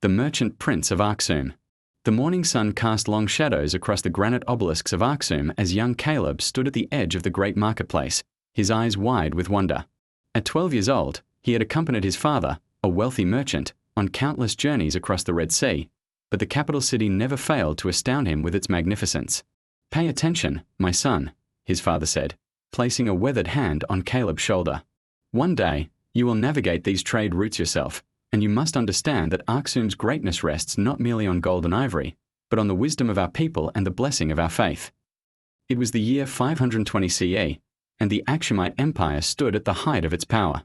the merchant prince of Aksum. The morning sun cast long shadows across the granite obelisks of Aksum as young Kaleb stood at the edge of the great marketplace, his eyes wide with wonder. At 12 years old, he had accompanied his father, a wealthy merchant, on countless journeys across the Red Sea, but the capital city never failed to astound him with its magnificence. "Pay attention, my son," his father said, placing a weathered hand on Kaleb's shoulder. "One day, you will navigate these trade routes yourself, and you must understand that Aksum's greatness rests not merely on gold and ivory, but on the wisdom of our people and the blessing of our faith." It was the year 520 CE, and the Aksumite Empire stood at the height of its power.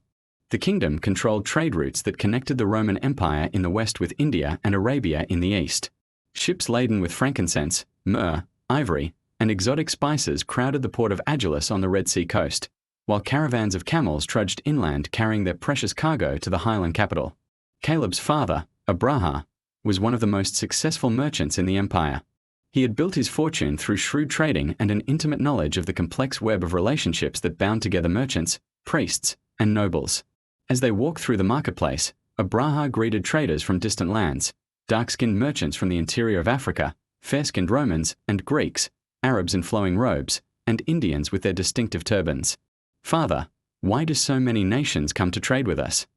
The kingdom controlled trade routes that connected the Roman Empire in the west with India and Arabia in the east. Ships laden with frankincense, myrrh, ivory, and exotic spices crowded the port of Adulis on the Red Sea coast, while caravans of camels trudged inland carrying their precious cargo to the highland capital. Kaleb's father, Abraha, was one of the most successful merchants in the empire. He had built his fortune through shrewd trading and an intimate knowledge of the complex web of relationships that bound together merchants, priests, and nobles. As they walked through the marketplace, Abraha greeted traders from distant lands, dark-skinned merchants from the interior of Africa, fair-skinned Romans and Greeks, Arabs in flowing robes, and Indians with their distinctive turbans. "Father, why do so many nations come to trade with us?"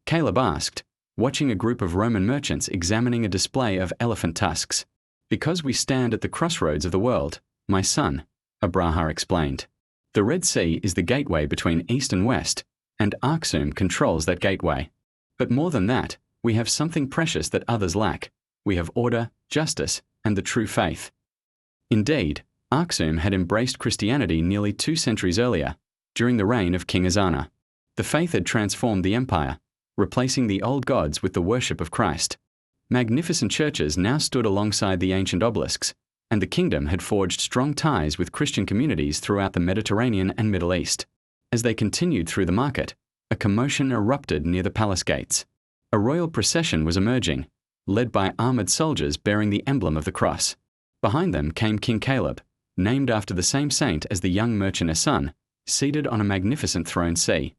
Kaleb asked, watching a group of Roman merchants examining a display of elephant tusks. "Because we stand at the crossroads of the world, my son," Abraha explained. "The Red Sea is the gateway between east and west, and Aksum controls that gateway. But more than that, we have something precious that others lack. We have order, justice, and the true faith." Indeed, Aksum had embraced Christianity nearly 2 centuries earlier, during the reign of King Azana. The faith had transformed the empire, replacing the old gods with the worship of Christ. Magnificent churches now stood alongside the ancient obelisks, and the kingdom had forged strong ties with Christian communities throughout the Mediterranean and Middle East. As they continued through the market, a commotion erupted near the palace gates. A royal procession was emerging, led by armored soldiers bearing the emblem of the cross. Behind them came King Kaleb, named after the same saint as the young merchant son, seated on a magnificent throne C.